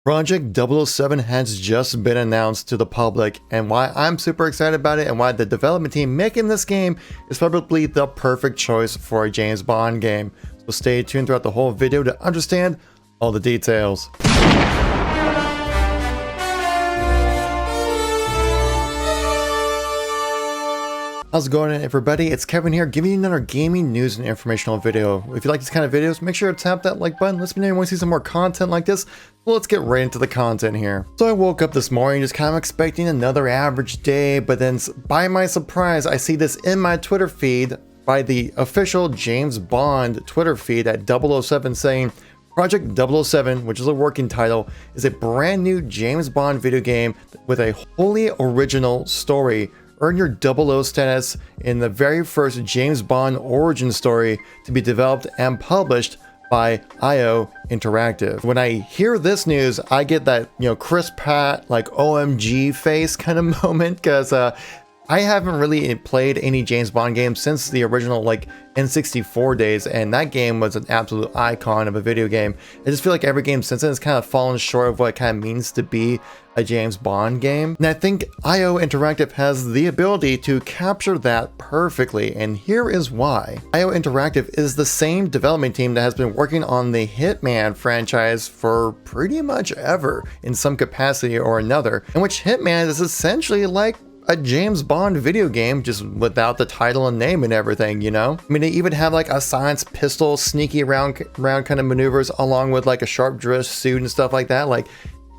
Project 007 has just been announced to the public, and why I'm super excited about it and why the development team making this game is probably the perfect choice for a James Bond game. So stay tuned throughout the whole video to understand all the details. How's it going, everybody? It's Kevin here, giving you another gaming news and informational video. If you like these kind of videos, make sure to tap that like button. Let me know you want to see some more content like this. Well, let's get right into the content here. So I woke up this morning just kind of expecting another average day, but then by my surprise, I see this in my Twitter feed by the official James Bond Twitter feed at 007 saying, Project 007, which is a working title, is a brand new James Bond video game with a wholly original story. Earn your 00 status in the very first James Bond origin story to be developed and published by IO Interactive. When I hear this news, I get that, Chris Pratt, like OMG face kind of moment, because I haven't really played any James Bond games since the original N64 days, and that game was an absolute icon of a video game. I just feel like every game since then has kind of fallen short of what it kind of means to be a James Bond game. And I think IO Interactive has the ability to capture that perfectly, and here is why. IO Interactive is the same development team that has been working on the Hitman franchise for pretty much ever in some capacity or another, in which Hitman is essentially like a James Bond video game, just without the title and name and everything, I mean, they even have like a science pistol, sneaky around kind of maneuvers, along with like a sharp dressed suit and stuff like that, like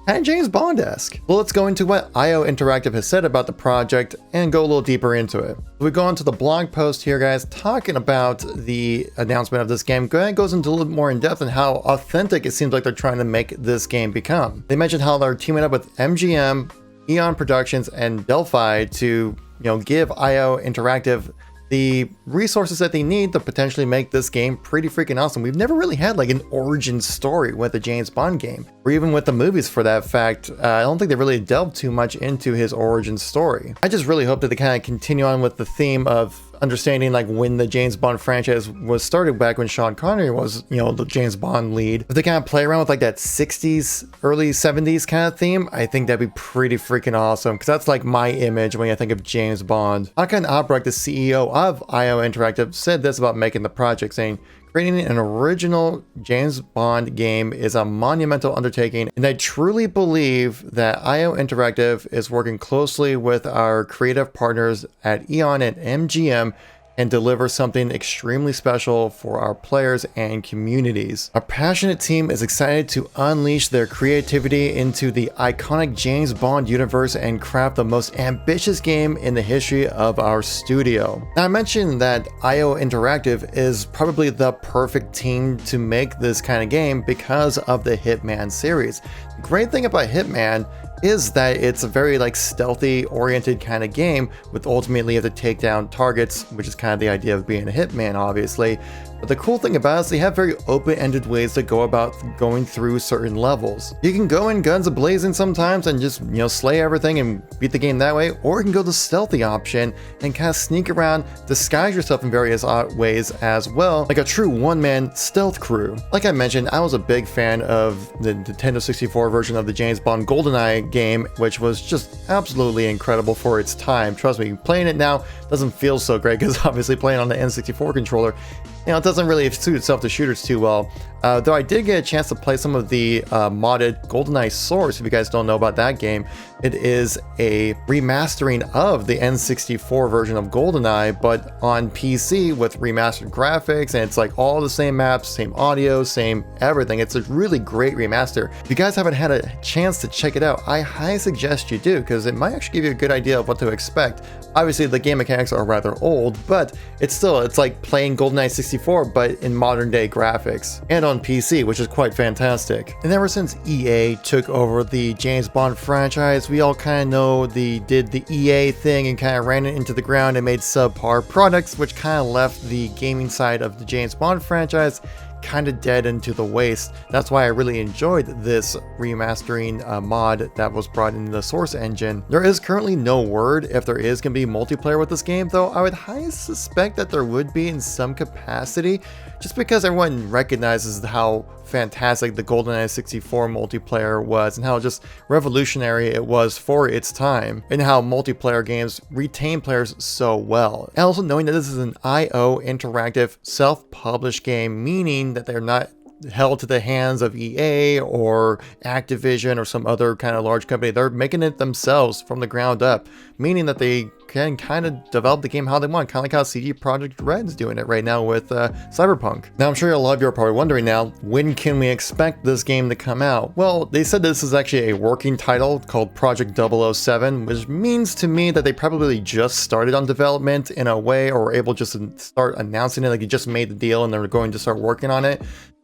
kind of James Bond-esque. Well, let's go into what IO Interactive has said about the project and go a little deeper into it. We go on to the blog post here, guys, talking about the announcement of this game. It goes into a little more in depth on how authentic it seems like they're trying to make this game become. They mentioned how they're teaming up with MGM, Eon Productions, and Delphi to, give IO Interactive the resources that they need to potentially make this game pretty freaking awesome. We've never really had like an origin story with a James Bond game, or even with the movies for that fact. I don't think they really delved too much into his origin story. I just really hope that they kind of continue on with the theme of understanding like when the James Bond franchise was started back when Sean Connery was, the James Bond lead. If they kind of play around with like that 60s, early 70s kind of theme, I think that'd be pretty freaking awesome, because that's like my image when I think of James Bond. Hakan Abrak, the CEO of IO Interactive, said this about making the project, saying, creating an original James Bond game is a monumental undertaking, and I truly believe that IO Interactive is working closely with our creative partners at Eon and MGM and deliver something extremely special for our players and communities. Our passionate team is excited to unleash their creativity into the iconic James Bond universe and craft the most ambitious game in the history of our studio. Now, I mentioned that IO Interactive is probably the perfect team to make this kind of game because of the Hitman series. The great thing about Hitman is that it's a very stealthy oriented kind of game, with ultimately you have to take down targets, which is kind of the idea of being a hitman, obviously. But the cool thing about it is they have very open-ended ways to go about going through certain levels. You can go in guns a-blazing sometimes and just, slay everything and beat the game that way, or you can go the stealthy option and kind of sneak around, disguise yourself in various ways as well, like a true one-man stealth crew. Like I mentioned, I was a big fan of the Nintendo 64 version of the James Bond GoldenEye game, which was just absolutely incredible for its time. Trust me, playing it now doesn't feel so great, because obviously playing on the N64 controller, it doesn't really suit itself to shooters too well. Though I did get a chance to play some of the modded GoldenEye Source. If you guys don't know about that game, it is a remastering of the N64 version of GoldenEye, but on PC with remastered graphics, and it's like all the same maps, same audio, same everything. It's a really great remaster. If you guys haven't had a chance to check it out, I highly suggest you do, because it might actually give you a good idea of what to expect. Obviously, the game mechanics are rather old, but it's like playing GoldenEye 64, but in modern day graphics, and on PC, which is quite fantastic. And ever since EA took over the James Bond franchise, we all kind of know did the EA thing and kind of ran it into the ground and made subpar products, which kind of left the gaming side of the James Bond franchise kind of dead into the waste. That's why I really enjoyed this remastering mod that was brought into the Source engine. There is currently no word if there is going to be multiplayer with this game, though I would highly suspect that there would be in some capacity, just because everyone recognizes how fantastic the GoldenEye 64 multiplayer was, and how just revolutionary it was for its time, and how multiplayer games retain players so well. And also knowing that this is an IO interactive self-published game, meaning that they're not held to the hands of EA or Activision or some other kind of large company. They're making it themselves from the ground up, meaning that they can kind of develop the game how they want, kind of like how CD Projekt Red's doing it right now with Cyberpunk. Now, I'm sure a lot of you are probably wondering now, when can we expect this game to come out? Well, they said this is actually a working title called Project 007, which means to me that they probably just started on development in a way, or were able just to start announcing it, like you just made the deal and they're going to start working on it.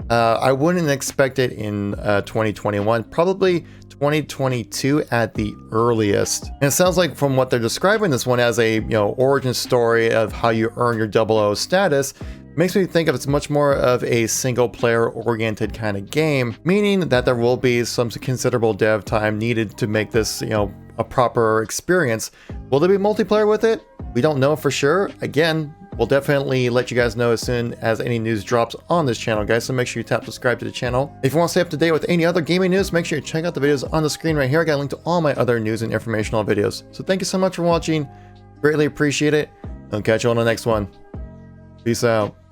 I wouldn't expect it in 2021, probably 2022 at the earliest. And it sounds like from what they're describing this one as a origin story of how you earn your 00 status, makes me think of it's much more of a single player oriented kind of game, meaning that there will be some considerable dev time needed to make this a proper experience. Will there be multiplayer with it? We don't know for sure. Again, we'll definitely let you guys know as soon as any news drops on this channel, guys, so make sure you tap subscribe to the channel. If you want to stay up to date with any other gaming news, make sure you check out the videos on the screen right here. I got a link to all my other news and informational videos. So thank you so much for watching. Greatly appreciate it. I'll catch you on the next one. Peace out.